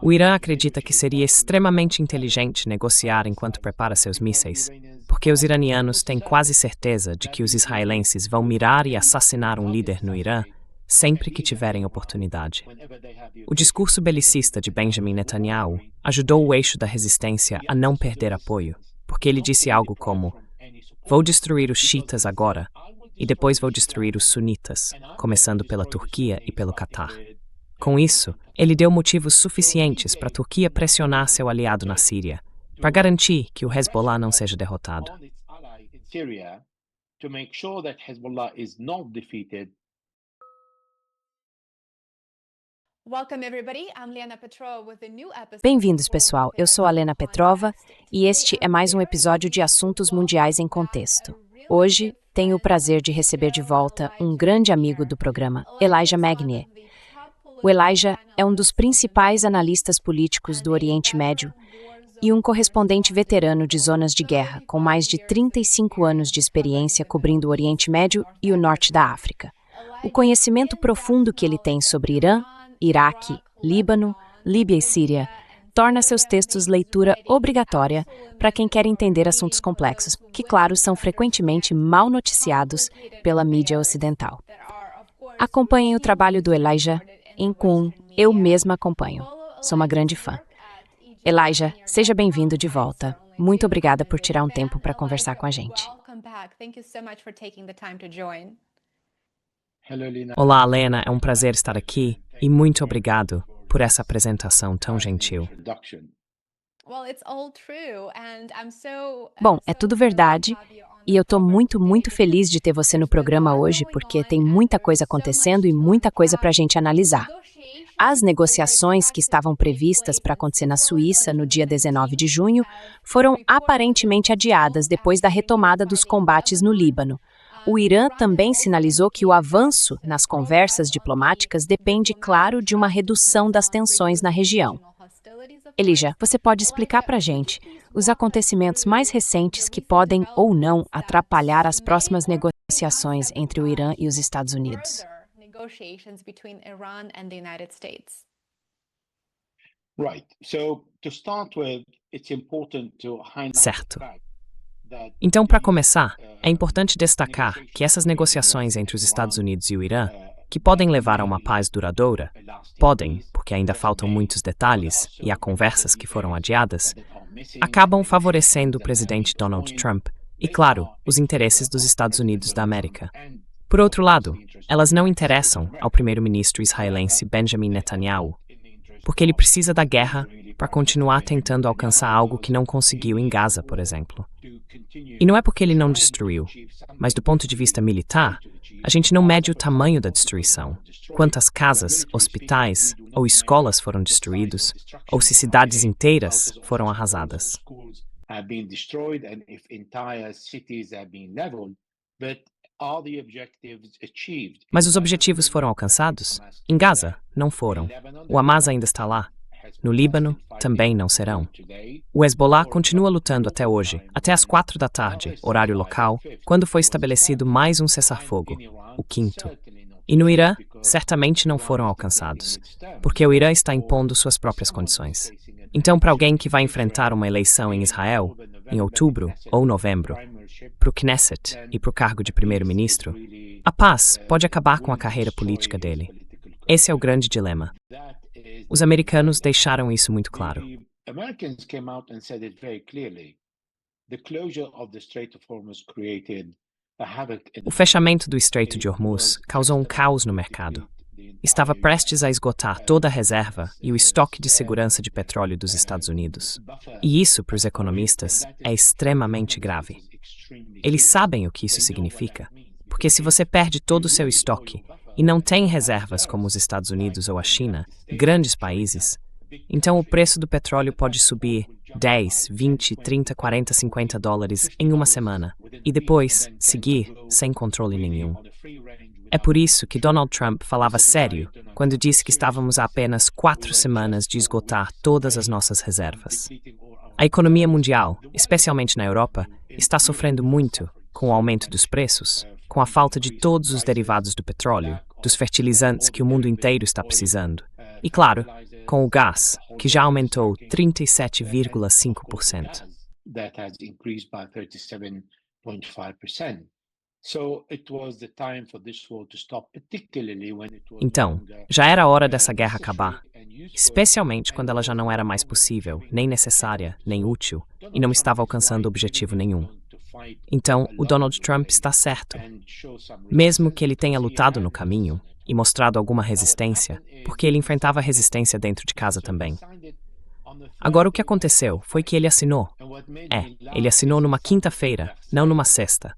O Irã acredita que seria extremamente inteligente negociar enquanto prepara seus mísseis, porque os iranianos têm quase certeza de que os israelenses vão mirar e assassinar um líder no Irã sempre que tiverem oportunidade. O discurso belicista de Benjamin Netanyahu ajudou o eixo da resistência a não perder apoio, porque ele disse algo como: "Vou destruir os xiitas agora, e depois vou destruir os sunitas, começando pela Turquia e pelo Catar." Com isso, ele deu motivos suficientes para a Turquia pressionar seu aliado na Síria, para garantir que o Hezbollah não seja derrotado. Bem-vindos, pessoal. Eu sou a Lena Petrova e este é mais um episódio de Assuntos Mundiais em Contexto. Hoje, tenho o prazer de receber de volta um grande amigo do programa, Elijah Magnier. O Elijah é um dos principais analistas políticos do Oriente Médio e um correspondente veterano de zonas de guerra, com mais de 35 anos de experiência cobrindo o Oriente Médio e o norte da África. O conhecimento profundo que ele tem sobre Irã, Iraque, Líbano, Líbia e Síria torna seus textos leitura obrigatória para quem quer entender assuntos complexos, que, claro, são frequentemente mal noticiados pela mídia ocidental. Acompanhem o trabalho do Elijah em Qum, eu mesma acompanho. Sou uma grande fã. Elijah, seja bem-vindo de volta. Muito obrigada por tirar um tempo para conversar com a gente. Olá, Lena, é um prazer estar aqui e muito obrigado por essa apresentação tão gentil. Bom, é tudo verdade e eu estou muito feliz de ter você no programa hoje porque tem muita coisa acontecendo e muita coisa para a gente analisar. As negociações que estavam previstas para acontecer na Suíça no dia 19 de junho foram aparentemente adiadas depois da retomada dos combates no Líbano. O Irã também sinalizou que o avanço nas conversas diplomáticas depende, claro, de uma redução das tensões na região. Elijah, você pode explicar para a gente os acontecimentos mais recentes que podem ou não atrapalhar as próximas negociações entre o Irã e os Estados Unidos? Certo. Então, para começar, é importante destacar que essas negociações entre os Estados Unidos e o Irã, que podem levar a uma paz duradoura, podem, porque ainda faltam muitos detalhes e há conversas que foram adiadas, acabam favorecendo o presidente Donald Trump e, claro, os interesses dos Estados Unidos da América. Por outro lado, elas não interessam ao primeiro-ministro israelense Benjamin Netanyahu, porque ele precisa da guerra para continuar tentando alcançar algo que não conseguiu em Gaza, por exemplo. E não é porque ele não destruiu, mas do ponto de vista militar, a gente não mede o tamanho da destruição, quantas casas, hospitais ou escolas foram destruídos, ou se cidades inteiras foram arrasadas. Mas os objetivos foram alcançados? Em Gaza, não foram. O Hamas ainda está lá. No Líbano, também não serão. O Hezbollah continua lutando até hoje, até às 4 da tarde, horário local, quando foi estabelecido mais um cessar-fogo, o 5º. E no Irã, certamente não foram alcançados, porque o Irã está impondo suas próprias condições. Então, para alguém que vai enfrentar uma eleição em Israel, em outubro ou novembro, para o Knesset e para o cargo de primeiro-ministro, a paz pode acabar com a carreira política dele. Esse é o grande dilema. Os americanos deixaram isso muito claro. O fechamento do Estreito de Hormuz causou um caos no mercado. Estava prestes a esgotar toda a reserva e o estoque de segurança de petróleo dos Estados Unidos. E isso, para os economistas, é extremamente grave. Eles sabem o que isso significa, porque se você perde todo o seu estoque e não tem reservas como os Estados Unidos ou a China, grandes países, então o preço do petróleo pode subir 10, 20, 30, 40, 50 dólares em uma semana e depois seguir sem controle nenhum. É por isso que Donald Trump falava sério quando disse que estávamos a apenas 4 semanas de esgotar todas as nossas reservas. A economia mundial, especialmente na Europa, está sofrendo muito com o aumento dos preços, com a falta de todos os derivados do petróleo dos fertilizantes que o mundo inteiro está precisando. E claro, com o gás, que já aumentou 37,5%. Então, já era hora dessa guerra acabar, especialmente quando ela já não era mais possível, nem necessária, nem útil, e não estava alcançando objetivo nenhum. Então, o Donald Trump está certo. Mesmo que ele tenha lutado no caminho e mostrado alguma resistência, porque ele enfrentava resistência dentro de casa também. Agora, o que aconteceu foi que ele assinou. Ele assinou numa quinta-feira, não numa sexta.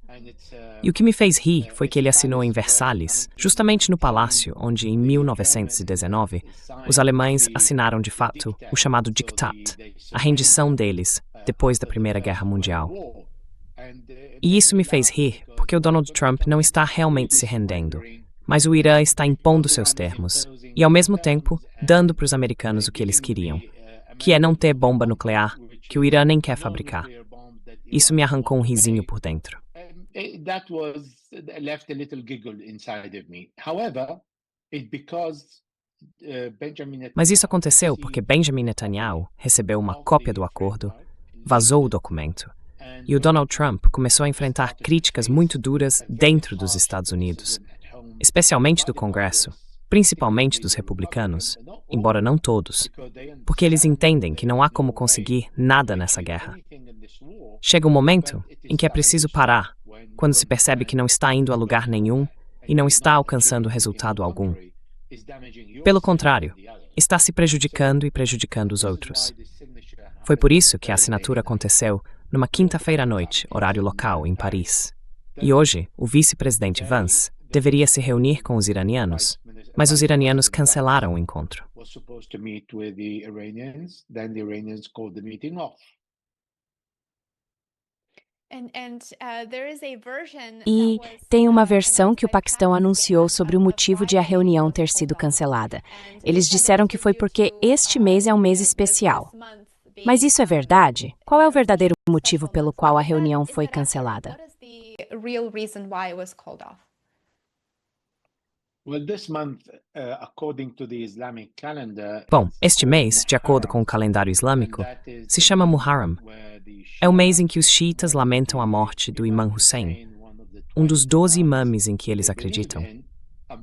E o que me fez rir foi que ele assinou em Versalhes, justamente no palácio onde, em 1919, os alemães assinaram de fato o chamado Diktat, a rendição deles depois da Primeira Guerra Mundial. E isso me fez rir porque o Donald Trump não está realmente se rendendo, mas o Irã está impondo seus termos e, ao mesmo tempo, dando para os americanos o que eles queriam, que é não ter bomba nuclear, que o Irã nem quer fabricar. Isso me arrancou um risinho por dentro. Mas isso aconteceu porque Benjamin Netanyahu recebeu uma cópia do acordo, vazou o documento, e o Donald Trump começou a enfrentar críticas muito duras dentro dos Estados Unidos, especialmente do Congresso, principalmente dos republicanos, embora não todos, porque eles entendem que não há como conseguir nada nessa guerra. Chega um momento em que é preciso parar, quando se percebe que não está indo a lugar nenhum e não está alcançando resultado algum. Pelo contrário, está se prejudicando e prejudicando os outros. Foi por isso que a assinatura aconteceu numa quinta-feira à noite, horário local, em Paris. E hoje, o vice-presidente Vance deveria se reunir com os iranianos, mas os iranianos cancelaram o encontro. E tem uma versão que o Paquistão anunciou sobre o motivo de a reunião ter sido cancelada. Eles disseram que foi porque este mês é um mês especial. Mas isso é verdade? Qual é o verdadeiro motivo pelo qual a reunião foi cancelada? Bom, este mês, de acordo com o calendário islâmico, se chama Muharram. É o mês em que os xiitas lamentam a morte do Imam Hussein, um dos 12 imames em que eles acreditam.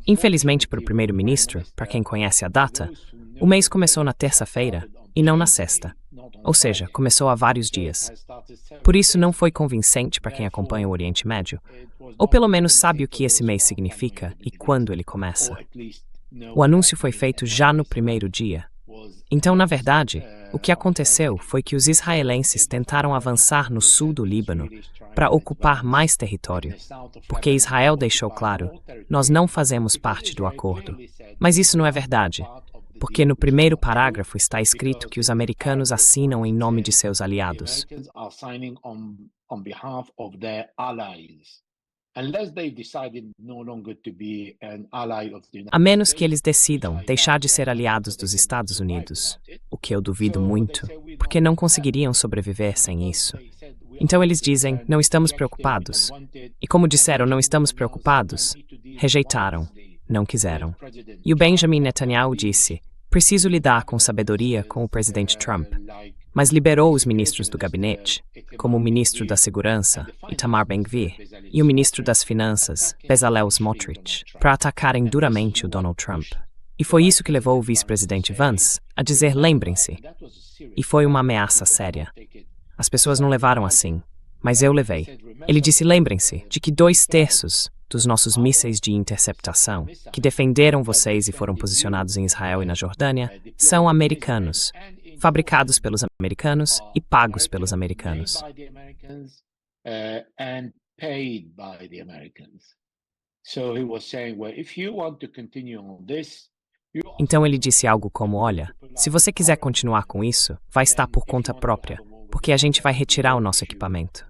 Infelizmente para o primeiro-ministro, para quem conhece a data, o mês começou na terça-feira e não na sexta, ou seja, começou há vários dias. Por isso não foi convincente para quem acompanha o Oriente Médio, ou pelo menos sabe o que esse mês significa e quando ele começa. O anúncio foi feito já no primeiro dia. Então, na verdade, o que aconteceu foi que os israelenses tentaram avançar no sul do Líbano para ocupar mais território, porque Israel deixou claro, nós não fazemos parte do acordo. Mas isso não é verdade, porque no primeiro parágrafo está escrito que os americanos assinam em nome de seus aliados. A menos que eles decidam deixar de ser aliados dos Estados Unidos, o que eu duvido muito, porque não conseguiriam sobreviver sem isso. Então eles dizem, não estamos preocupados. E como disseram, não estamos preocupados, rejeitaram, não quiseram. E o Benjamin Netanyahu disse, preciso lidar com sabedoria com o presidente Trump, mas liberou os ministros do gabinete, como o ministro da Segurança, Itamar Ben-Gvir, e o ministro das Finanças, Bezalel Smotrich, para atacarem duramente o Donald Trump. E foi isso que levou o vice-presidente Vance a dizer lembrem-se. E foi uma ameaça séria. As pessoas não levaram assim, mas eu levei. Ele disse lembrem-se de que 2/3 dos nossos mísseis de interceptação, que defenderam vocês e foram posicionados em Israel e na Jordânia, são americanos, fabricados pelos americanos e pagos pelos americanos. Então ele disse algo como, olha, se você quiser continuar com isso, vai estar por conta própria, porque a gente vai retirar o nosso equipamento.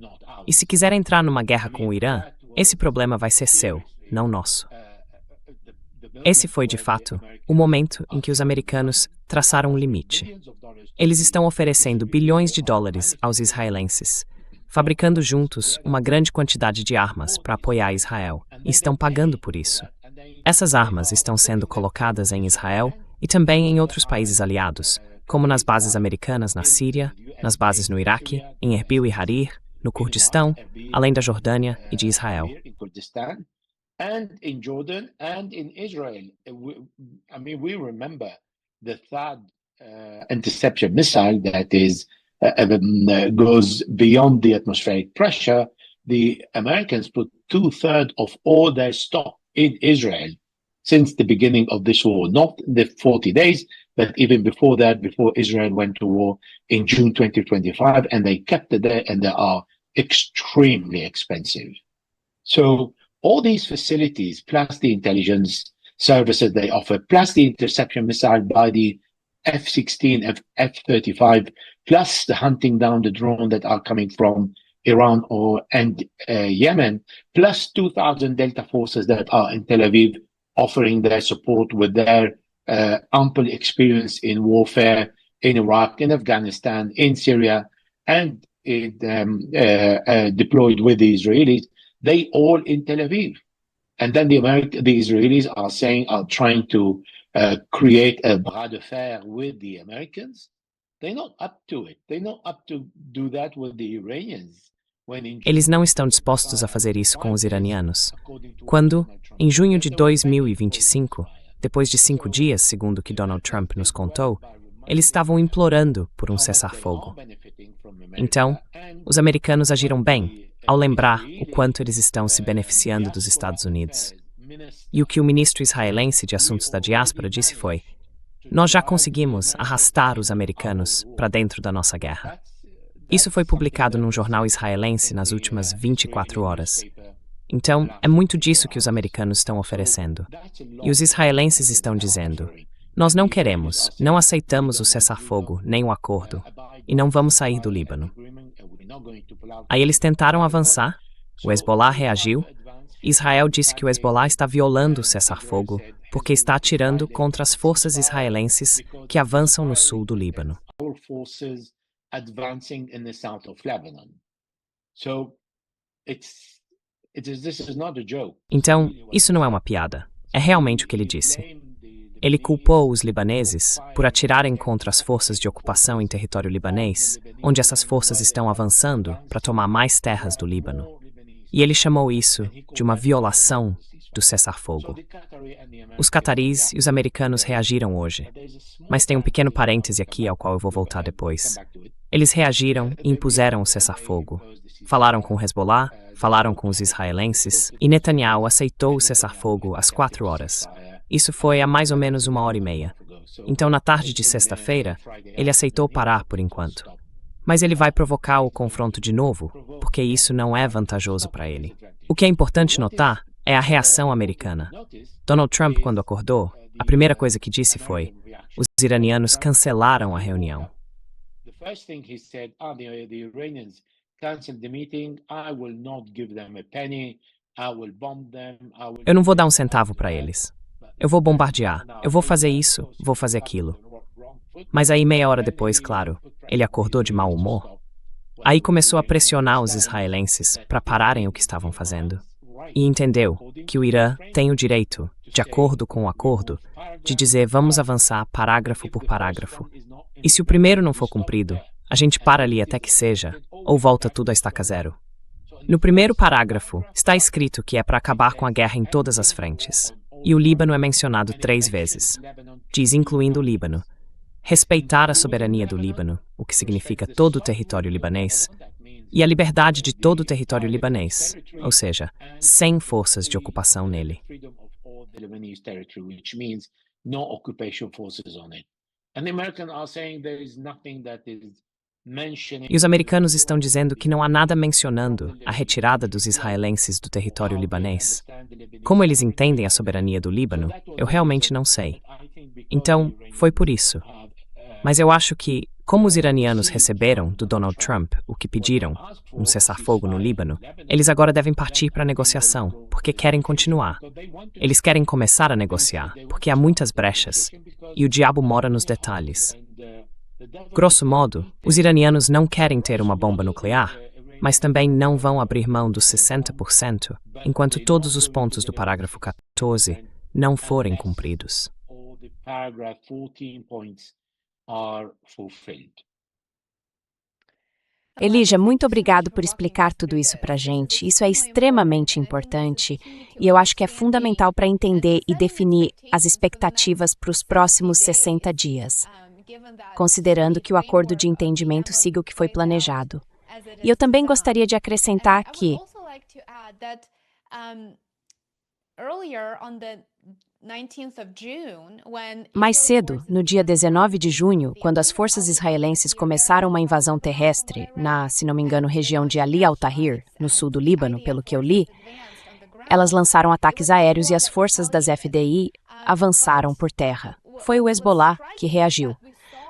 E se quiser entrar numa guerra com o Irã, esse problema vai ser seu, não nosso. Esse foi, de fato, o momento em que os americanos traçaram um limite. Eles estão oferecendo bilhões de dólares aos israelenses, fabricando juntos uma grande quantidade de armas para apoiar Israel, e estão pagando por isso. Essas armas estão sendo colocadas em Israel e também em outros países aliados, como nas bases americanas na Síria, nas bases no Iraque, em Erbil e Harir, no Kurdistão, além da Jordânia e de Israel. And in Jordan and in Israel. We remember the THAAD interception missile that goes beyond the atmospheric pressure. The Americans put 2/3 of all their stock in Israel since the beginning of this war, not the 40 days, but even before that, before Israel went to war in June 2025, and they kept it there, and they are extremely expensive. So all these facilities, plus the intelligence services they offer, plus the interception missile by the F-16, F-35, plus the hunting down the drone that are coming from Iran and Yemen, plus 2,000 Delta forces that are in Tel Aviv offering their support with their ample experience in warfare in Iraq, in Afghanistan, in Syria, and deployed with the Israelis. They all in Tel Aviv. And then the Israelis are trying to create a bras de fer with the Americans. They're not up to it. They're not up to do that with the Iranians. Eles não estão dispostos a fazer isso com os iranianos. Quando, em junho de 2025, depois de 5 dias, segundo o que Donald Trump nos contou, eles estavam implorando por um cessar-fogo. Então, os americanos agiram bem ao lembrar o quanto eles estão se beneficiando dos Estados Unidos. E o que o ministro israelense de Assuntos da Diáspora disse foi: nós já conseguimos arrastar os americanos para dentro da nossa guerra. Isso foi publicado num jornal israelense nas últimas 24 horas. Então, é muito disso que os americanos estão oferecendo. E os israelenses estão dizendo: nós não queremos, não aceitamos o cessar-fogo, nem o acordo, e não vamos sair do Líbano. Aí eles tentaram avançar, o Hezbollah reagiu, e Israel disse que o Hezbollah está violando o cessar-fogo porque está atirando contra as forças israelenses que avançam no sul do Líbano. Então, isso não é uma piada. É realmente o que ele disse. Ele culpou os libaneses por atirarem contra as forças de ocupação em território libanês, onde essas forças estão avançando para tomar mais terras do Líbano. E ele chamou isso de uma violação do cessar-fogo. Os cataris e os americanos reagiram hoje, mas tem um pequeno parêntese aqui ao qual eu vou voltar depois. Eles reagiram e impuseram o cessar-fogo. Falaram com o Hezbollah, falaram com os israelenses, e Netanyahu aceitou o cessar-fogo às 4 horas. Isso foi há mais ou menos 1h30. Então, na tarde de sexta-feira, ele aceitou parar por enquanto. Mas ele vai provocar o confronto de novo, porque isso não é vantajoso para ele. O que é importante notar é a reação americana. Donald Trump, quando acordou, a primeira coisa que disse foi: os iranianos cancelaram a reunião. Eu não vou dar um centavo para eles. Eu vou bombardear, eu vou fazer isso, vou fazer aquilo. Mas aí, meia hora depois, claro, ele acordou de mau humor. Aí começou a pressionar os israelenses para pararem o que estavam fazendo. E entendeu que o Irã tem o direito, de acordo com o acordo, de dizer vamos avançar parágrafo por parágrafo. E se o primeiro não for cumprido, a gente para ali até que seja, ou volta tudo a estaca zero. No primeiro parágrafo, está escrito que é para acabar com a guerra em todas as frentes. E o Líbano é mencionado 3 vezes. Diz incluindo o Líbano. Respeitar a soberania do Líbano, o que significa todo o território libanês, e a liberdade de todo o território libanês, ou seja, sem forças de ocupação nele. E os americanos estão dizendo que não há nada mencionando a retirada dos israelenses do território libanês. Como eles entendem a soberania do Líbano, eu realmente não sei. Então, foi por isso. Mas eu acho que, como os iranianos receberam do Donald Trump o que pediram, um cessar-fogo no Líbano, eles agora devem partir para a negociação, porque querem continuar. Eles querem começar a negociar, porque há muitas brechas, e o diabo mora nos detalhes. Grosso modo, os iranianos não querem ter uma bomba nuclear, mas também não vão abrir mão dos 60%, enquanto todos os pontos do parágrafo 14 não forem cumpridos. Elijah, muito obrigado por explicar tudo isso para a gente. Isso é extremamente importante e eu acho que é fundamental para entender e definir as expectativas para os próximos 60 dias, considerando que o acordo de entendimento siga o que foi planejado. E eu também gostaria de acrescentar que mais cedo, no dia 19 de junho, quando as forças israelenses começaram uma invasão terrestre na, se não me engano, região de Ali al-Tahrir, no sul do Líbano, pelo que eu li, elas lançaram ataques aéreos e as forças das FDI avançaram por terra. Foi o Hezbollah que reagiu.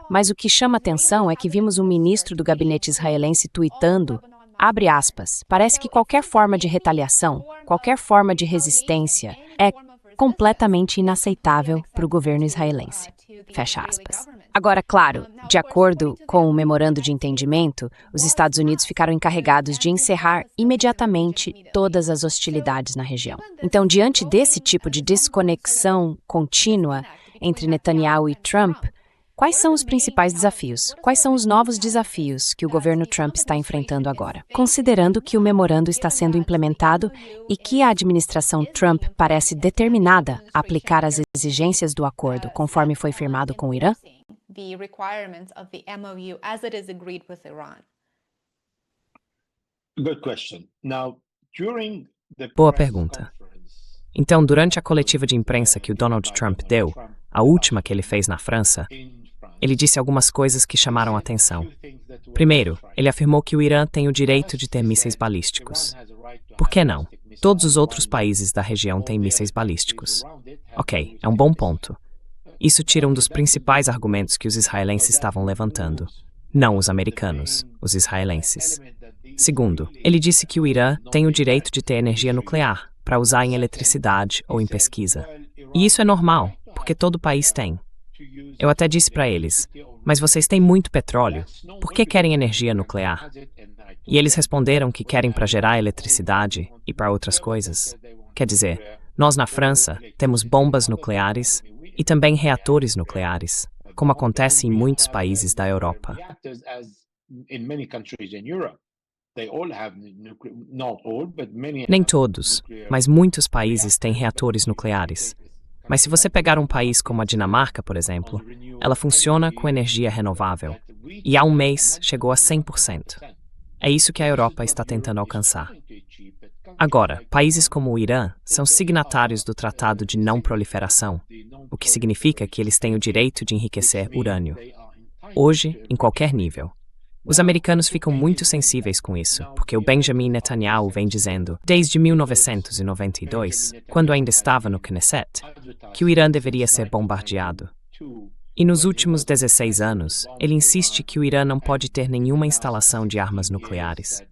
Mas o que chama atenção é que vimos um ministro do gabinete israelense tuitando, abre aspas, parece que qualquer forma de retaliação, qualquer forma de resistência é completamente inaceitável para o governo israelense. Fecha aspas. Agora, claro, de acordo com o memorando de entendimento, os Estados Unidos ficaram encarregados de encerrar imediatamente todas as hostilidades na região. Então, diante desse tipo de desconexão contínua entre Netanyahu e Trump, quais são os principais desafios? Quais são os novos desafios que o governo Trump está enfrentando agora? Considerando que o memorando está sendo implementado e que a administração Trump parece determinada a aplicar as exigências do acordo conforme foi firmado com o Irã? Boa pergunta. Então, durante a coletiva de imprensa que o Donald Trump deu, a última que ele fez na França, ele disse algumas coisas que chamaram a atenção. Primeiro, ele afirmou que o Irã tem o direito de ter mísseis balísticos. Por que não? Todos os outros países da região têm mísseis balísticos. Ok, é um bom ponto. Isso tira um dos principais argumentos que os israelenses estavam levantando. Não os americanos, os israelenses. Segundo, ele disse que o Irã tem o direito de ter energia nuclear para usar em eletricidade ou em pesquisa. E isso é normal, porque todo país tem. Eu até disse para eles, mas vocês têm muito petróleo, por que querem energia nuclear? E eles responderam que querem para gerar eletricidade e para outras coisas. Quer dizer, nós na França temos bombas nucleares e também reatores nucleares, como acontece em muitos países da Europa. Nem todos, mas muitos países têm reatores nucleares. Mas se você pegar um país como a Dinamarca, por exemplo, ela funciona com energia renovável. E há um mês chegou a 100%. É isso que a Europa está tentando alcançar. Agora, países como o Irã são signatários do Tratado de Não Proliferação, o que significa que eles têm o direito de enriquecer urânio. Hoje, em qualquer nível. Os americanos ficam muito sensíveis com isso, porque o Benjamin Netanyahu vem dizendo, desde 1992, quando ainda estava no Knesset, que o Irã deveria ser bombardeado. E nos últimos 16 anos, ele insiste que o Irã não pode ter nenhuma instalação de armas nucleares.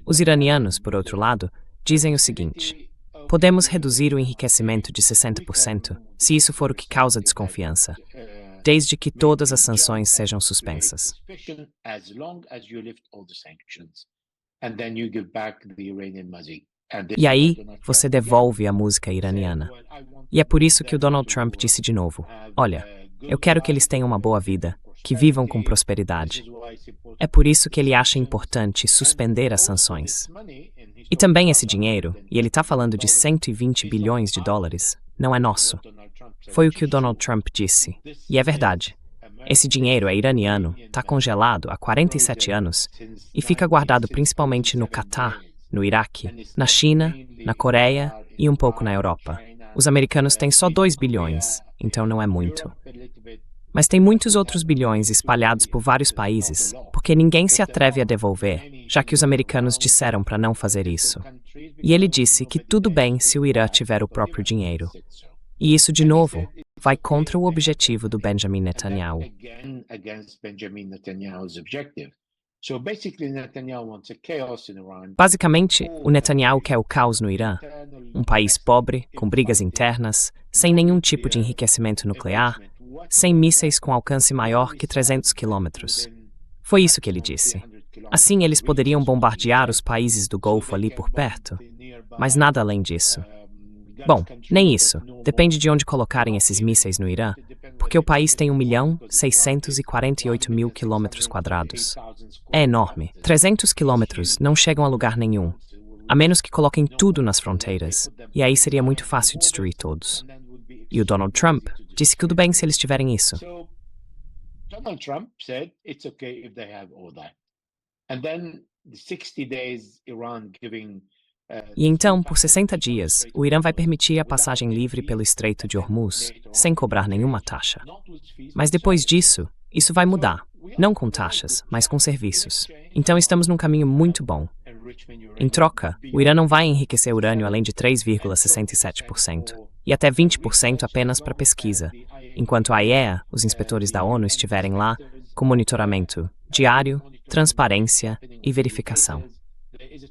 Os iranianos, por outro lado, dizem o seguinte: podemos reduzir o enriquecimento de 60% se isso for o que causa desconfiança, desde que todas as sanções sejam suspensas. E aí, você devolve a música iraniana. E é por isso que o Donald Trump disse de novo, olha, eu quero que eles tenham uma boa vida, que vivam com prosperidade. É por isso que ele acha importante suspender as sanções. E também esse dinheiro, e ele está falando de 120 bilhões de dólares, não é nosso. Foi o que o Donald Trump disse. E é verdade. Esse dinheiro é iraniano, está congelado há 47 anos e fica guardado principalmente no Catar, no Iraque, na China, na Coreia e um pouco na Europa. Os americanos têm só 2 bilhões, então não é muito. Mas tem muitos outros bilhões espalhados por vários países, porque ninguém se atreve a devolver, já que os americanos disseram para não fazer isso. E ele disse que tudo bem se o Irã tiver o próprio dinheiro. E isso, de novo, vai contra o objetivo do Benjamin Netanyahu. Basicamente, o Netanyahu quer o caos no Irã, um país pobre, com brigas internas, sem nenhum tipo de enriquecimento nuclear, sem mísseis com alcance maior que 300 quilômetros. Foi isso que ele disse. Assim, eles poderiam bombardear os países do Golfo ali por perto, mas nada além disso. Bom, nem isso. Depende de onde colocarem esses mísseis no Irã, porque o país tem 1.648.000 quilômetros quadrados. É enorme. 300 quilômetros não chegam a lugar nenhum, a menos que coloquem tudo nas fronteiras, e aí seria muito fácil destruir todos. E o Donald Trump disse que tudo bem se eles tiverem isso. Donald Trump said it's okay if they have all that. And then the 60 days Iran giving E então, por 60 dias, o Irã vai permitir a passagem livre pelo Estreito de Hormuz, sem cobrar nenhuma taxa. Mas depois disso, isso vai mudar, não com taxas, mas com serviços. Então estamos num caminho muito bom. Em troca, o Irã não vai enriquecer urânio além de 3,67%, e até 20% apenas para pesquisa, enquanto a IAEA, os inspetores da ONU, estiverem lá com monitoramento diário, transparência e verificação.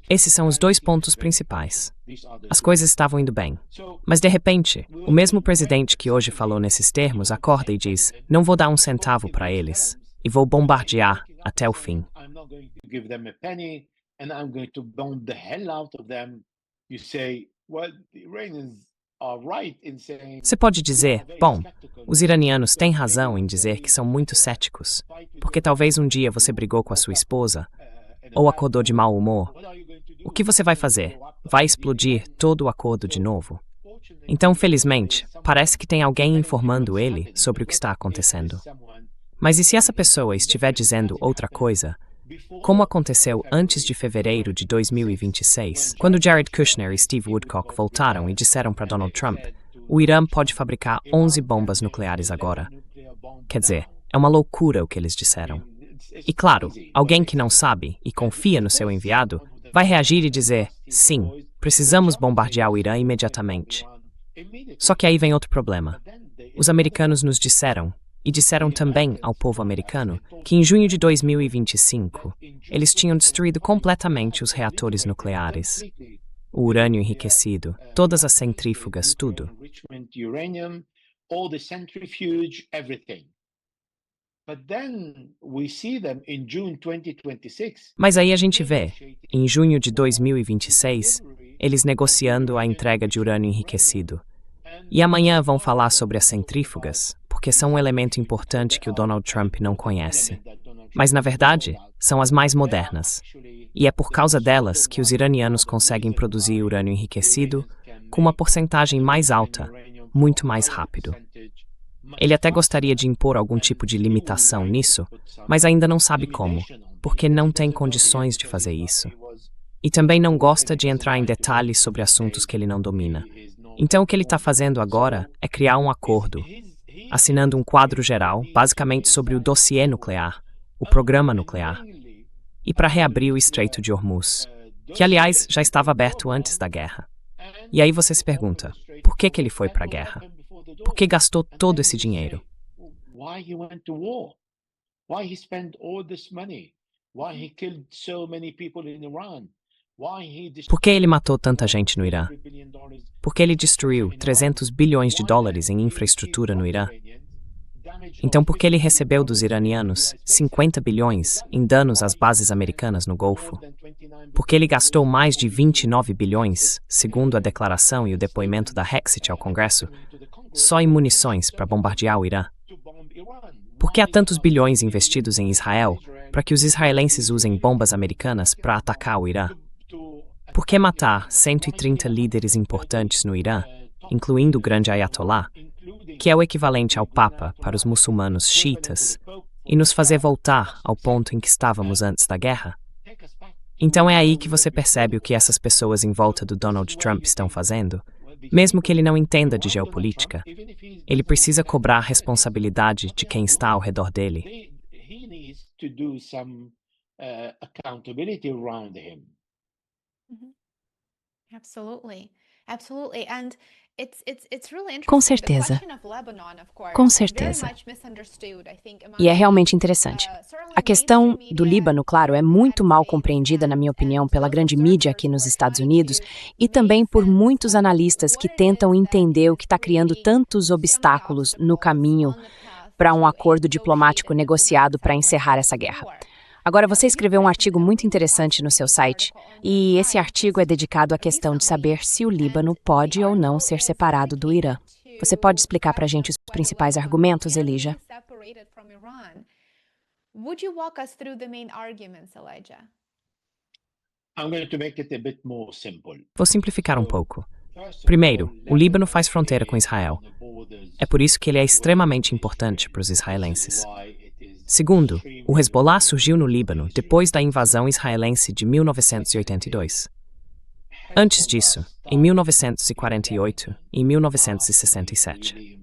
Esses são os dois pontos principais. As coisas estavam indo bem. Mas, de repente, o mesmo presidente que hoje falou nesses termos acorda e diz: não vou dar um centavo para eles, e vou bombardear até o fim. Você pode dizer, bom, os iranianos têm razão em dizer que são muito céticos, porque talvez um dia você brigou com a sua esposa, ou acordou de mau humor. O que você vai fazer? Vai explodir todo o acordo de novo? Então, felizmente, parece que tem alguém informando ele sobre o que está acontecendo. Mas e se essa pessoa estiver dizendo outra coisa? Como aconteceu antes de fevereiro de 2026, quando Jared Kushner e Steve Woodcock voltaram e disseram para Donald Trump: o Irã pode fabricar 11 bombas nucleares agora. Quer dizer, é uma loucura o que eles disseram. E claro, alguém que não sabe e confia no seu enviado vai reagir e dizer: sim, precisamos bombardear o Irã imediatamente. Só que aí vem outro problema. Os americanos nos disseram, e disseram também ao povo americano, que em junho de 2025, eles tinham destruído completamente os reatores nucleares, o urânio enriquecido, todas as centrífugas, tudo. Mas aí a gente vê, em junho de 2026, eles negociando a entrega de urânio enriquecido. E amanhã vão falar sobre as centrífugas, porque são um elemento importante que o Donald Trump não conhece. Mas, na verdade, são as mais modernas. E é por causa delas que os iranianos conseguem produzir urânio enriquecido com uma porcentagem mais alta, muito mais rápido. Ele até gostaria de impor algum tipo de limitação nisso, mas ainda não sabe como, porque não tem condições de fazer isso. E também não gosta de entrar em detalhes sobre assuntos que ele não domina. Então o que ele está fazendo agora é criar um acordo, assinando um quadro geral, basicamente sobre o dossiê nuclear, o programa nuclear, e para reabrir o Estreito de Hormuz, que aliás já estava aberto antes da guerra. E aí você se pergunta, por que ele foi para a guerra? Por que gastou todo esse dinheiro? Por que ele matou tanta gente no Irã? Por que ele destruiu 300 bilhões de dólares em infraestrutura no Irã? Então por que ele recebeu dos iranianos 50 bilhões em danos às bases americanas no Golfo? Por que ele gastou mais de 29 bilhões, segundo a declaração e o depoimento da Hexit ao Congresso, só em munições para bombardear o Irã? Por que há tantos bilhões investidos em Israel para que os israelenses usem bombas americanas para atacar o Irã? Por que matar 130 líderes importantes no Irã, incluindo o grande Ayatollah, que é o equivalente ao Papa para os muçulmanos xiitas, e nos fazer voltar ao ponto em que estávamos antes da guerra? Então é aí que você percebe o que essas pessoas em volta do Donald Trump estão fazendo. Mesmo que ele não entenda de geopolítica, ele precisa cobrar a responsabilidade de quem está ao redor dele. Com certeza. Com certeza. E é realmente interessante. A questão do Líbano, claro, é muito mal compreendida, na minha opinião, pela grande mídia aqui nos Estados Unidos e também por muitos analistas que tentam entender o que está criando tantos obstáculos no caminho para um acordo diplomático negociado para encerrar essa guerra. Agora, você escreveu um artigo muito interessante no seu site, e esse artigo é dedicado à questão de saber se o Líbano pode ou não ser separado do Irã. Você pode explicar para a gente os principais argumentos, Elijah? Would you walk us through the main arguments, Elijah? I'm going to make it a bit more simple. Vou simplificar um pouco. Primeiro, o Líbano faz fronteira com Israel. É por isso que ele é extremamente importante para os israelenses. Segundo, o Hezbollah surgiu no Líbano depois da invasão israelense de 1982. Antes disso, em 1948 e 1967.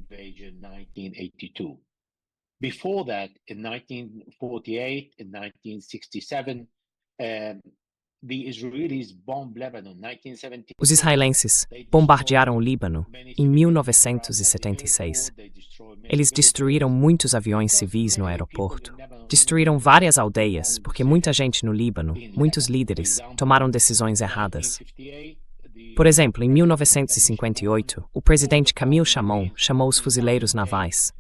Before that, in 1948 and 1967, the Israelis bombed Lebanon. 1970. Os israelenses bombardearam o Líbano em 1976. Eles destruíram muitos aviões civis no aeroporto. Destruíram várias aldeias, porque muita gente no Líbano, muitos líderes, tomaram decisões erradas. Por exemplo, em 1958, o presidente Camille Chamon chamou os fuzileiros navais.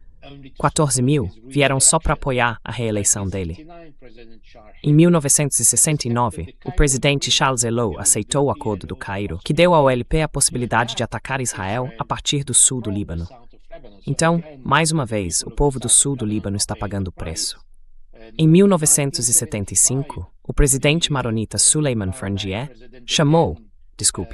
14.000 vieram só para apoiar a reeleição dele. Em 1969, o presidente Charles Helou aceitou o Acordo do Cairo, que deu ao OLP a possibilidade de atacar Israel a partir do sul do Líbano. Então, mais uma vez, o povo do sul do Líbano está pagando o preço. Em 1975, o presidente maronita Suleiman Frangieh chamou,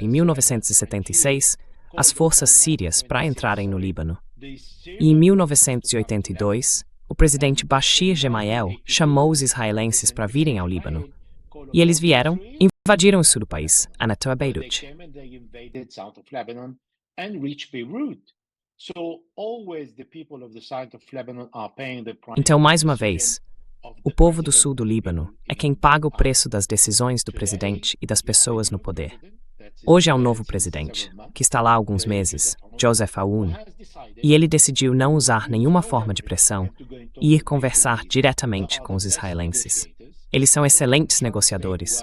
em 1976, as forças sírias para entrarem no Líbano. E em 1982, o presidente Bashir Gemayel chamou os israelenses para virem ao Líbano. E eles vieram e invadiram o sul do país, Anatolia Beirut. Então, mais uma vez, o povo do sul do Líbano é quem paga o preço das decisões do presidente e das pessoas no poder. Hoje há um novo presidente, que está lá há alguns meses, Joseph Aoun, e ele decidiu não usar nenhuma forma de pressão e ir conversar diretamente com os israelenses. Eles são excelentes negociadores.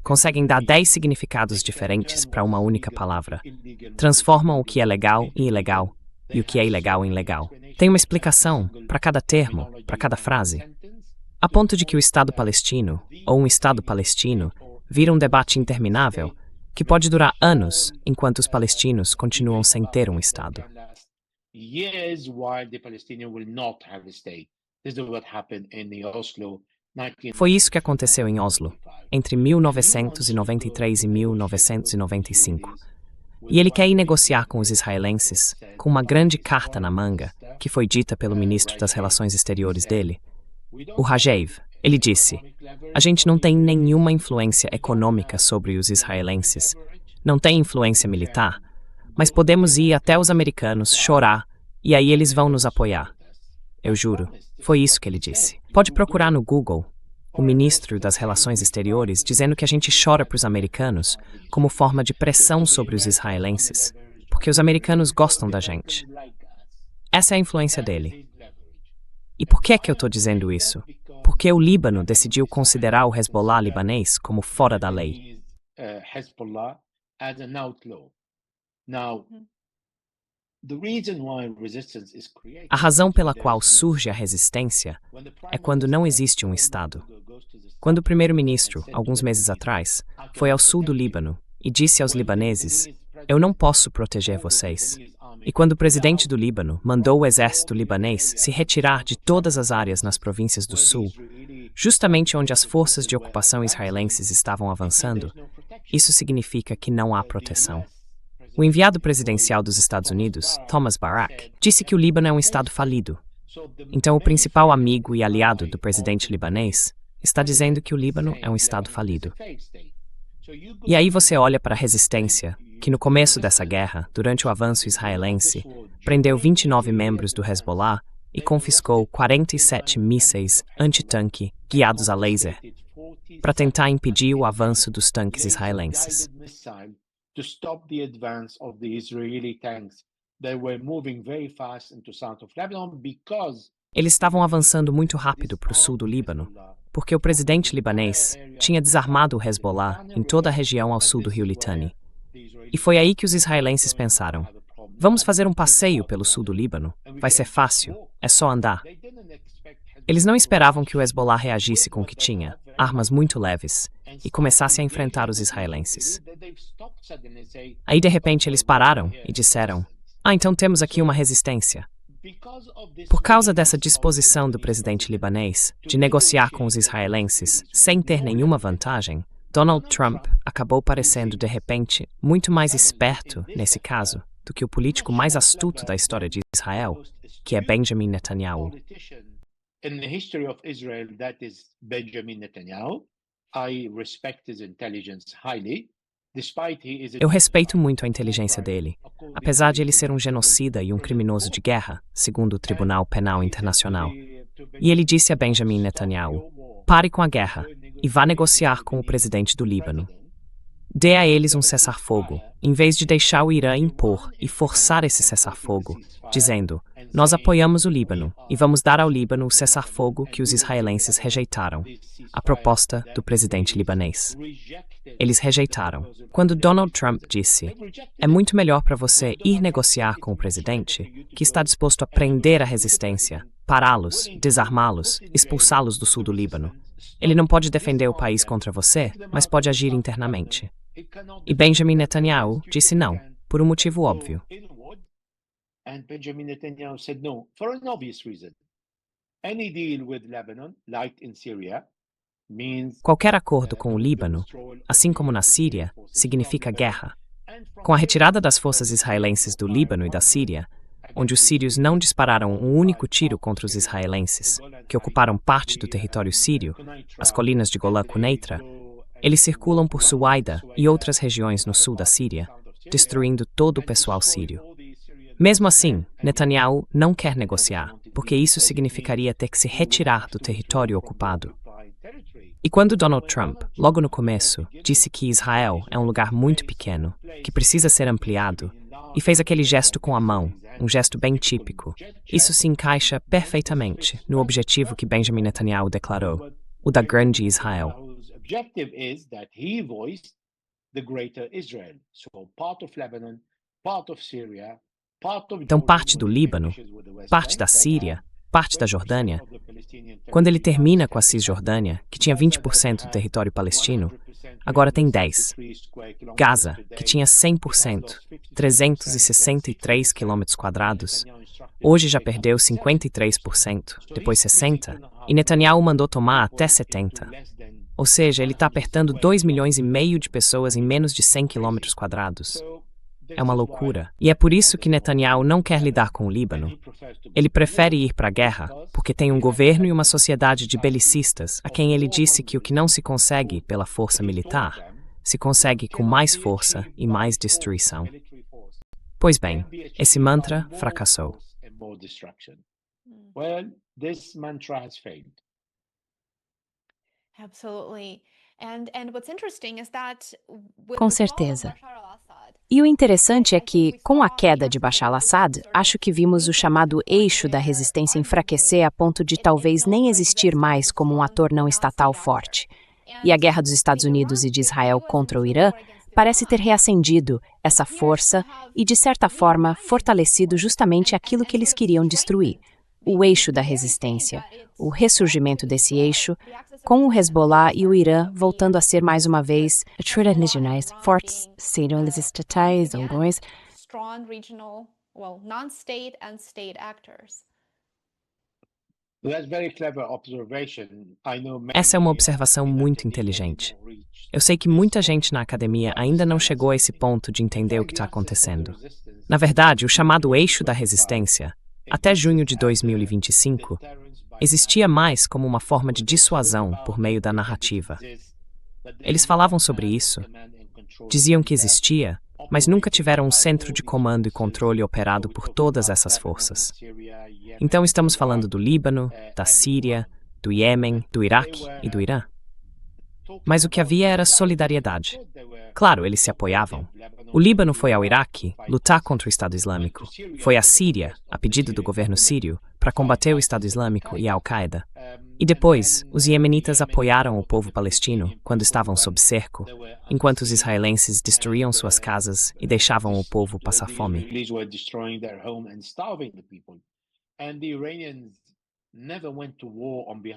Conseguem dar 10 significados diferentes para uma única palavra. Transformam o que é legal em ilegal e o que é ilegal em legal. Tem uma explicação para cada termo, para cada frase. A ponto de que o Estado palestino, ou um Estado palestino, vira um debate interminável que pode durar anos enquanto os palestinos continuam sem ter um Estado. Foi isso que aconteceu em Oslo, entre 1993 e 1995. E ele quer ir negociar com os israelenses com uma grande carta na manga, que foi dita pelo ministro das Relações Exteriores dele, o Rajev. Ele disse: a gente não tem nenhuma influência econômica sobre os israelenses, não tem influência militar, mas podemos ir até os americanos, chorar, e aí eles vão nos apoiar. Eu juro, foi isso que ele disse. Pode procurar no Google o ministro das Relações Exteriores dizendo que a gente chora para os americanos como forma de pressão sobre os israelenses, porque os americanos gostam da gente. Essa é a influência dele. E por que é que eu estou dizendo isso? Porque o Líbano decidiu considerar o Hezbollah libanês como fora da lei. A razão pela qual surge a resistência é quando não existe um Estado. Quando o primeiro-ministro, alguns meses atrás, foi ao sul do Líbano e disse aos libaneses: eu não posso proteger vocês. E quando o presidente do Líbano mandou o exército libanês se retirar de todas as áreas nas províncias do sul, justamente onde as forças de ocupação israelenses estavam avançando, isso significa que não há proteção. O enviado presidencial dos Estados Unidos, Thomas Barak, disse que o Líbano é um estado falido. Então o principal amigo e aliado do presidente libanês está dizendo que o Líbano é um estado falido. E aí você olha para a resistência, que no começo dessa guerra, durante o avanço israelense, prendeu 29 membros do Hezbollah e confiscou 47 mísseis antitanque guiados a laser para tentar impedir o avanço dos tanques israelenses. Eles estavam avançando muito rápido para o sul do Líbano, porque o presidente libanês tinha desarmado o Hezbollah em toda a região ao sul do rio Litani. E foi aí que os israelenses pensaram: Vamos fazer um passeio pelo sul do Líbano. Vai ser fácil, é só andar. Eles não esperavam que o Hezbollah reagisse com o que tinha, armas muito leves, e começasse a enfrentar os israelenses. Aí, de repente, eles pararam e disseram: então temos aqui uma resistência. Por causa dessa disposição do presidente libanês de negociar com os israelenses sem ter nenhuma vantagem, Donald Trump acabou parecendo, de repente, muito mais esperto, nesse caso, do que o político mais astuto da história de Israel, que é Benjamin Netanyahu. In the history of Israel, that is Benjamin Netanyahu. I respect his intelligence highly. Eu respeito muito a inteligência dele, apesar de ele ser um genocida e um criminoso de guerra, segundo o Tribunal Penal Internacional. E ele disse a Benjamin Netanyahu: pare com a guerra e vá negociar com o presidente do Líbano. Dê a eles um cessar-fogo, em vez de deixar o Irã impor e forçar esse cessar-fogo, dizendo: nós apoiamos o Líbano e vamos dar ao Líbano o cessar-fogo que os israelenses rejeitaram, a proposta do presidente libanês. Eles rejeitaram. Quando Donald Trump disse: é muito melhor para você ir negociar com o presidente, que está disposto a prender a resistência, pará-los, desarmá-los, expulsá-los do sul do Líbano. Ele não pode defender o país contra você, mas pode agir internamente. E Benjamin Netanyahu disse não, por um motivo óbvio. And Benjamin Netanyahu said no, for an obvious reason. Any deal with Lebanon, like in Syria, means Qualquer acordo com o Líbano, assim como na Síria, significa guerra. Com a retirada das forças israelenses do Líbano e da Síria, onde os sírios não dispararam um único tiro contra os israelenses, que ocuparam parte do território sírio, as colinas de Golã Quneitra, eles circulam por Suaida e outras regiões no sul da Síria, destruindo todo o pessoal sírio. Mesmo assim, Netanyahu não quer negociar, porque isso significaria ter que se retirar do território ocupado. E quando Donald Trump, logo no começo, disse que Israel é um lugar muito pequeno, que precisa ser ampliado, e fez aquele gesto com a mão, um gesto bem típico, isso se encaixa perfeitamente no objetivo que Benjamin Netanyahu declarou, o da grande Israel. Então, parte do Líbano, parte da Síria, parte da Jordânia. Quando ele termina com a Cisjordânia, que tinha 20% do território palestino, agora tem 10%. Gaza, que tinha 100%, 363 km², hoje já perdeu 53%, depois 60%, e Netanyahu mandou tomar até 70%. Ou seja, ele está apertando 2,5 milhões de pessoas em menos de 100 km². É uma loucura. E é por isso que Netanyahu não quer lidar com o Líbano. Ele prefere ir para a guerra, porque tem um governo e uma sociedade de belicistas a quem ele disse que o que não se consegue pela força militar, se consegue com mais força e mais destruição. Pois bem, esse mantra fracassou. Com certeza. E o interessante é que, com a queda de Bashar al-Assad, acho que vimos o chamado eixo da resistência enfraquecer a ponto de talvez nem existir mais como um ator não estatal forte. E a guerra dos Estados Unidos e de Israel contra o Irã parece ter reacendido essa força e, de certa forma, fortalecido justamente aquilo que eles queriam destruir. O eixo da resistência, o ressurgimento desse eixo, com o Hezbollah e o Irã voltando a ser mais uma vez fortes sírios estatais ou dois. Essa é uma observação muito inteligente. Eu sei que muita gente na academia ainda não chegou a esse ponto de entender o que está acontecendo. Na verdade, o chamado eixo da resistência, até junho de 2025, existia mais como uma forma de dissuasão por meio da narrativa. Eles falavam sobre isso, diziam que existia, mas nunca tiveram um centro de comando e controle operado por todas essas forças. Então estamos falando do Líbano, da Síria, do Iêmen, do Iraque e do Irã. mas o que havia era solidariedade. Claro, eles se apoiavam. O Líbano foi ao Iraque lutar contra o Estado Islâmico. Foi à Síria, a pedido do governo sírio, para combater o Estado Islâmico e a Al-Qaeda. E depois, os iemenitas apoiaram o povo palestino quando estavam sob cerco, enquanto os israelenses destruíam suas casas e deixavam o povo passar fome.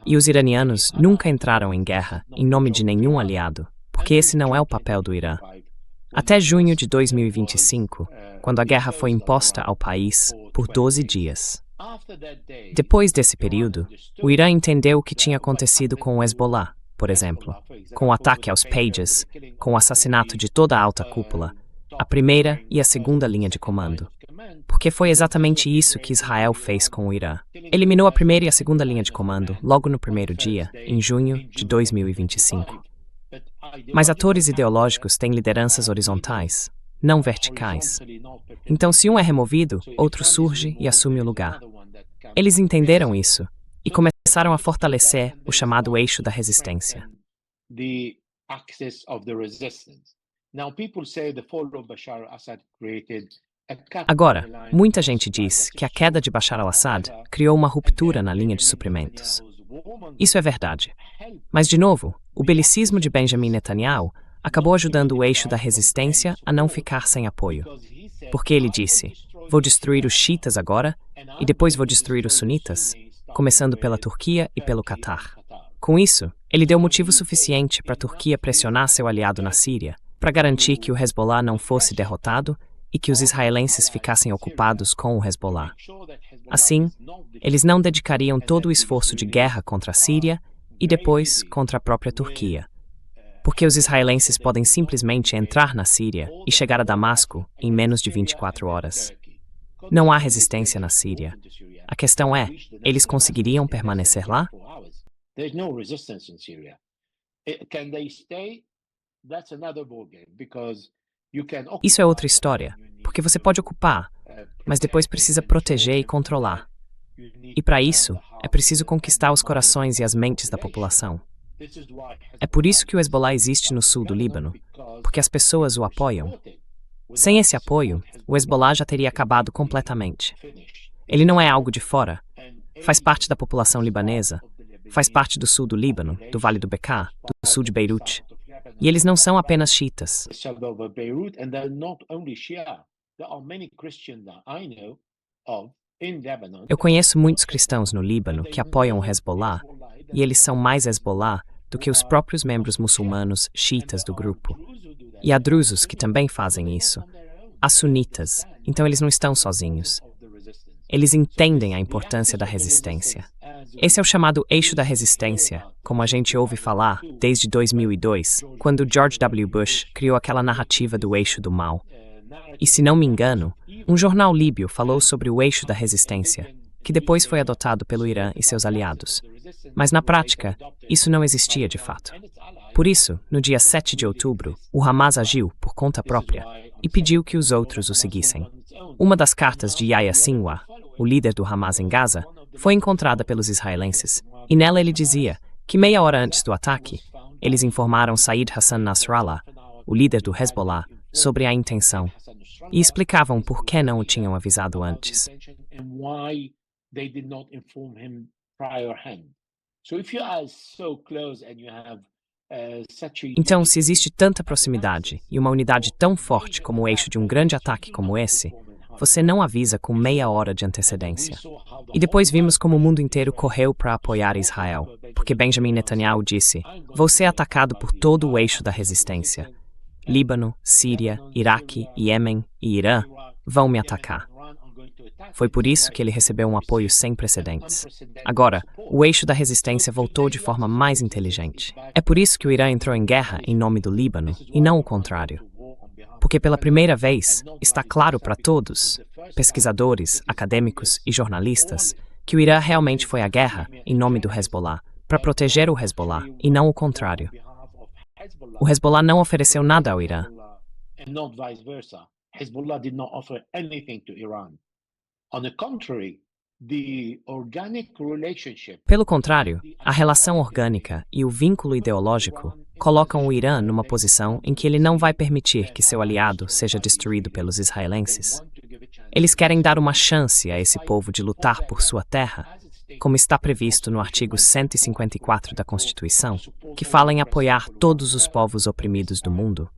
E os iranianos nunca entraram em guerra em nome de nenhum aliado, porque esse não é o papel do Irã. Até junho de 2025, quando a guerra foi imposta ao país por 12 dias. Depois desse período, o Irã entendeu o que tinha acontecido com o Hezbollah, por exemplo, com o ataque aos Pages, com o assassinato de toda a alta cúpula, a primeira e a segunda linha de comando. Porque foi exatamente isso que Israel fez com o Irã. Eliminou a primeira e a segunda linha de comando logo no primeiro dia, em junho de 2025. Mas atores ideológicos têm lideranças horizontais, não verticais. Então, se um é removido, outro surge e assume o lugar. Eles entenderam isso e começaram a fortalecer o chamado eixo da resistência. Agora, muita gente diz que a queda de Bashar al-Assad criou uma ruptura na linha de suprimentos. Isso é verdade. Mas, de novo, o belicismo de Benjamin Netanyahu acabou ajudando o eixo da resistência a não ficar sem apoio. Porque ele disse, vou destruir os xiitas agora e depois vou destruir os sunitas, começando pela Turquia e pelo Catar. Com isso, ele deu motivo suficiente para a Turquia pressionar seu aliado na Síria para garantir que o Hezbollah não fosse derrotado e que os israelenses ficassem ocupados com o Hezbollah. Assim, eles não dedicariam todo o esforço de guerra contra a Síria e depois contra a própria Turquia. Porque os israelenses podem simplesmente entrar na Síria e chegar a Damasco em menos de 24 horas. Não há resistência na Síria. A questão é, eles conseguiriam permanecer lá? Isso é outra história, porque você pode ocupar, mas depois precisa proteger e controlar. E para isso, é preciso conquistar os corações e as mentes da população. É por isso que o Hezbollah existe no sul do Líbano, porque as pessoas o apoiam. Sem esse apoio, o Hezbollah já teria acabado completamente. Ele não é algo de fora. Faz parte da população libanesa, faz parte do sul do Líbano, do Vale do Bekaa, do sul de Beirute. E eles não são apenas xiitas. Eu conheço muitos cristãos no Líbano que apoiam o Hezbollah, e eles são mais Hezbollah do que os próprios membros muçulmanos xiitas do grupo. E há drusos que também fazem isso. Há sunitas, então eles não estão sozinhos. Eles entendem a importância da resistência. Esse é o chamado eixo da resistência, como a gente ouve falar desde 2002, quando George W. Bush criou aquela narrativa do eixo do mal. E se não me engano, um jornal líbio falou sobre o eixo da resistência, que depois foi adotado pelo Irã e seus aliados. Mas na prática, isso não existia de fato. Por isso, no dia 7 de outubro, o Hamas agiu por conta própria e pediu que os outros o seguissem. Uma das cartas de Yahya Sinwar, o líder do Hamas em Gaza, foi encontrada pelos israelenses, e nela ele dizia que meia hora antes do ataque, eles informaram Said Hassan Nasrallah, o líder do Hezbollah, sobre a intenção, e explicavam por que não o tinham avisado antes. Então, se existe tanta proximidade e uma unidade tão forte como o eixo de um grande ataque como esse, você não avisa com meia hora de antecedência. E depois vimos como o mundo inteiro correu para apoiar Israel, porque Benjamin Netanyahu disse, vou ser atacado por todo o eixo da resistência. Líbano, Síria, Iraque, Iêmen e Irã vão me atacar. Foi por isso que ele recebeu um apoio sem precedentes. Agora, o eixo da resistência voltou de forma mais inteligente. É por isso que o Irã entrou em guerra em nome do Líbano, e não o contrário. Porque pela primeira vez, está claro para todos, pesquisadores, acadêmicos e jornalistas, que o Irã realmente foi à guerra em nome do Hezbollah, para proteger o Hezbollah, e não o contrário. O Hezbollah não ofereceu nada ao Irã. Pelo contrário, a relação orgânica e o vínculo ideológico colocam o Irã numa posição em que ele não vai permitir que seu aliado seja destruído pelos israelenses. Eles querem dar uma chance a esse povo de lutar por sua terra, como está previsto no artigo 154 da Constituição, que fala em apoiar todos os povos oprimidos do mundo.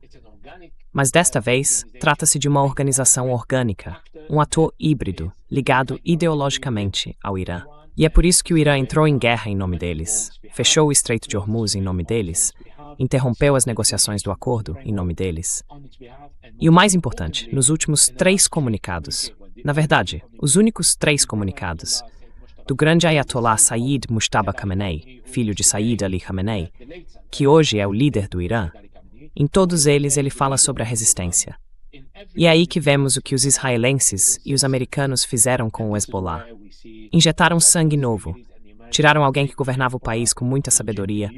Mas desta vez, trata-se de uma organização orgânica, um ator híbrido, ligado ideologicamente ao Irã. E é por isso que o Irã entrou em guerra em nome deles, fechou o Estreito de Hormuz em nome deles, interrompeu as negociações do acordo em nome deles. E o mais importante, nos últimos 3 comunicados, na verdade, os únicos 3 comunicados, do grande Ayatollah Sayyid Mujtaba Khamenei, filho de Sayyid Ali Khamenei, que hoje é o líder do Irã, em todos eles ele fala sobre a resistência. E é aí que vemos o que os israelenses e os americanos fizeram com o Hezbollah. Injetaram sangue novo, tiraram alguém que governava o país com muita sabedoria,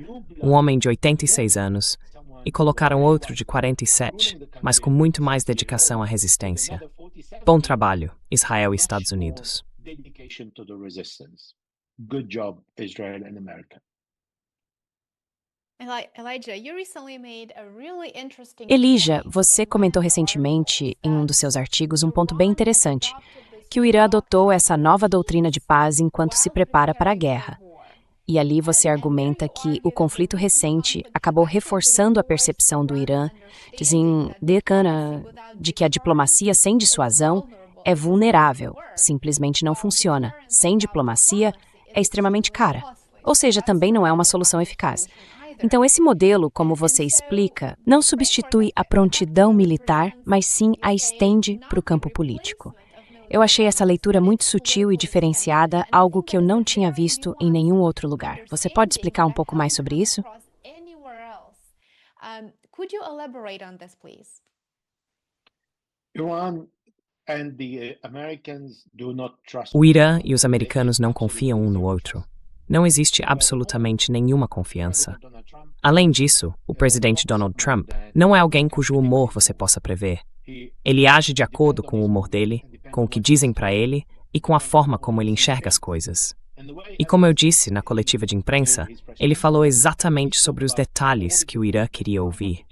um homem de 86 anos, e colocaram outro de 47, mas com muito mais dedicação à resistência. Bom trabalho, Israel e Estados Unidos. Dedication to the resistance. Good job, Israel and America. Elijah, você comentou recentemente, em um dos seus artigos, um ponto bem interessante, que o Irã adotou essa nova doutrina de paz enquanto se prepara para a guerra. E ali você argumenta que o conflito recente acabou reforçando a percepção do Irã, de que a diplomacia sem dissuasão é vulnerável, simplesmente não funciona. Sem diplomacia, é extremamente cara. Ou seja, também não é uma solução eficaz. Então, esse modelo, como você explica, não substitui a prontidão militar, mas sim a estende para o campo político. Eu achei essa leitura muito sutil e diferenciada, algo que eu não tinha visto em nenhum outro lugar. Você pode explicar um pouco mais sobre isso? Could you elaborate on this, please? Iran and the Americans do not trust. O Irã e os americanos não confiam um no outro. Não existe absolutamente nenhuma confiança. Além disso, o presidente Donald Trump não é alguém cujo humor você possa prever. Ele age de acordo com o humor dele, com o que dizem para ele e com a forma como ele enxerga as coisas. E como eu disse na coletiva de imprensa, ele falou exatamente sobre os detalhes que o Irã queria ouvir.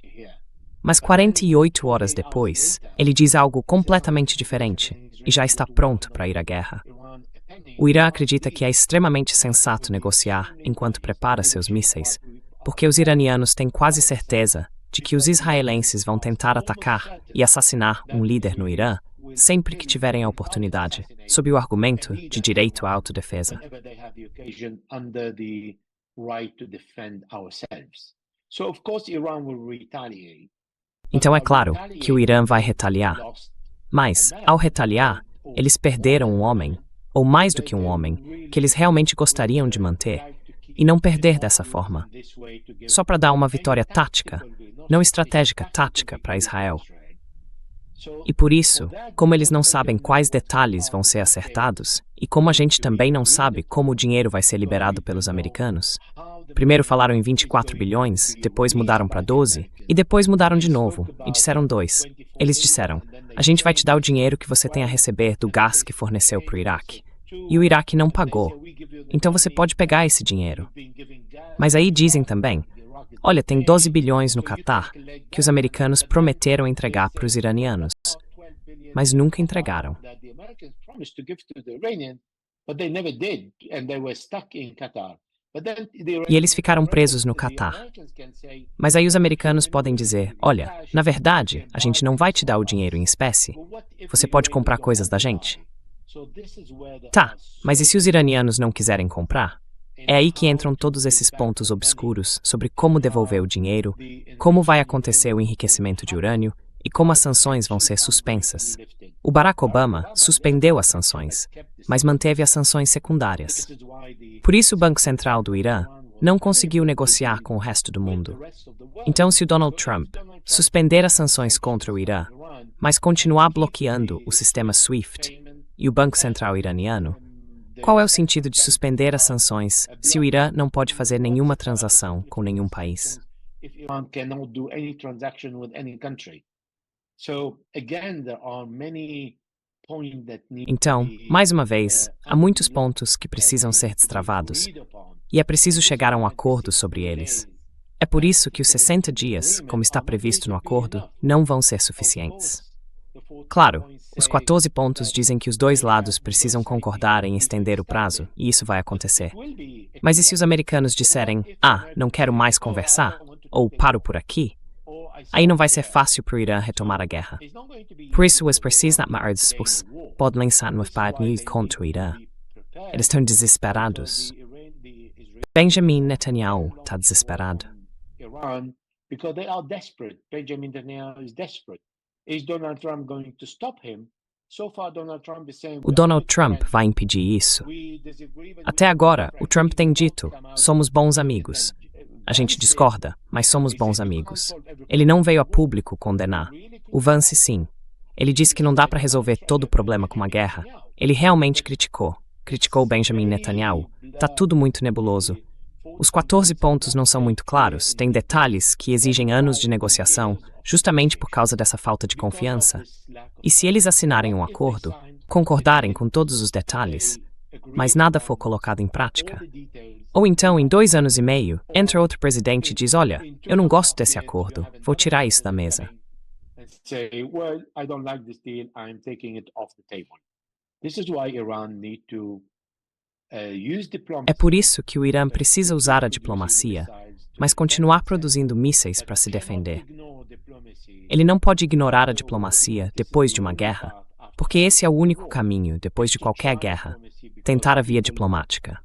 Mas 48 horas depois, ele diz algo completamente diferente e já está pronto para ir à guerra. O Irã acredita que é extremamente sensato negociar enquanto prepara seus mísseis, porque os iranianos têm quase certeza de que os israelenses vão tentar atacar e assassinar um líder no Irã sempre que tiverem a oportunidade, sob o argumento de direito à autodefesa. Então é claro que o Irã vai retaliar. Mas, ao retaliar, eles perderam um homem, ou mais do que um homem, que eles realmente gostariam de manter, e não perder dessa forma. Só para dar uma vitória tática, não estratégica, tática para Israel. E por isso, como eles não sabem quais detalhes vão ser acertados, e como a gente também não sabe como o dinheiro vai ser liberado pelos americanos, primeiro falaram em 24 bilhões, depois mudaram para 12, e depois mudaram de novo, e disseram 2. Eles disseram, a gente vai te dar o dinheiro que você tem a receber do gás que forneceu para o Iraque. E o Iraque não pagou. Então você pode pegar esse dinheiro. Mas aí dizem também, olha, tem 12 bilhões no Catar que os americanos prometeram entregar para os iranianos, mas nunca entregaram. E eles ficaram presos no Catar. Mas aí os americanos podem dizer, olha, na verdade, a gente não vai te dar o dinheiro em espécie. Você pode comprar coisas da gente. Tá, mas e se os iranianos não quiserem comprar? É aí que entram todos esses pontos obscuros sobre como devolver o dinheiro, como vai acontecer o enriquecimento de urânio e como as sanções vão ser suspensas. O Barack Obama suspendeu as sanções, mas manteve as sanções secundárias. Por isso o Banco Central do Irã não conseguiu negociar com o resto do mundo. Então, se o Donald Trump suspender as sanções contra o Irã, mas continuar bloqueando o sistema SWIFT e o Banco Central iraniano, qual é o sentido de suspender as sanções se o Irã não pode fazer nenhuma transação com nenhum país? Então, mais uma vez, há muitos pontos que precisam ser destravados, e é preciso chegar a um acordo sobre eles. É É por isso que os 60 dias, como está previsto no acordo, não vão ser suficientes. Claro, os 14 pontos dizem que os dois lados precisam concordar em estender o prazo, e isso vai acontecer. Mas e se os americanos disserem, não quero mais conversar, ou paro por aqui? Aí não vai ser fácil para o Irã retomar a guerra. Por isso, os países mais dispostos podem lançar uma bad news contra o Irã. Eles estão desesperados. Benjamin Netanyahu está desesperado. Iran, because they are desperate. Benjamin Netanyahu is desperate. Is Donald Trump going to stop him? So far, Donald Trump is saying, O Donald Trump vai impedir isso. Até agora, o Trump tem dito, somos bons amigos. A gente discorda, mas somos bons amigos. Ele não veio a público condenar. O Vance, sim. Ele disse que não dá para resolver todo o problema com uma guerra. Ele realmente criticou Benjamin Netanyahu. Tá tudo muito nebuloso. Os 14 pontos não são muito claros, tem detalhes que exigem anos de negociação, justamente por causa dessa falta de confiança. E se eles assinarem um acordo, concordarem com todos os detalhes, mas nada for colocado em prática, ou então, em 2 anos e meio, entra outro presidente e diz, olha, eu não gosto desse acordo, vou tirar isso da mesa. É por isso que o Irã precisa usar a diplomacia, mas continuar produzindo mísseis para se defender. Ele não pode ignorar a diplomacia depois de uma guerra, porque esse é o único caminho, depois de qualquer guerra, tentar a via diplomática.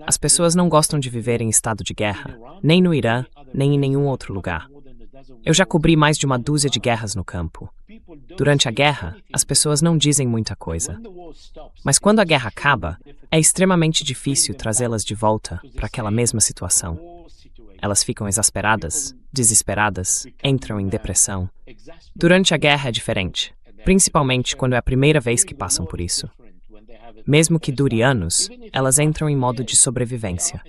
As pessoas não gostam de viver em estado de guerra, nem no Irã, nem em nenhum outro lugar. Eu já cobri mais de uma dúzia de guerras no campo. Durante a guerra, as pessoas não dizem muita coisa. Mas quando a guerra acaba, é extremamente difícil trazê-las de volta para aquela mesma situação. Elas ficam exasperadas, desesperadas, entram em depressão. Durante a guerra é diferente, principalmente quando é a primeira vez que passam por isso. Mesmo que dure anos, elas entram em modo de sobrevivência.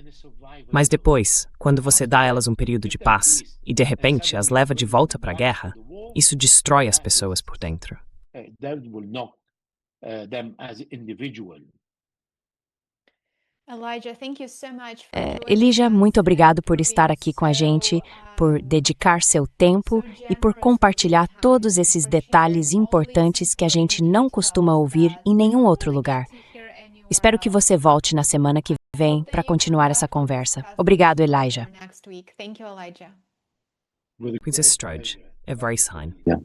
Mas depois, quando você dá a elas um período de paz e de repente as leva de volta para a guerra, isso destrói as pessoas por dentro. Elijah, muito obrigado por estar aqui com a gente, por dedicar seu tempo e por compartilhar todos esses detalhes importantes que a gente não costuma ouvir em nenhum outro lugar. Espero que você volte na semana que vem para continuar essa conversa. Obrigado, Elijah. With a Sturge, a very sign. Yeah.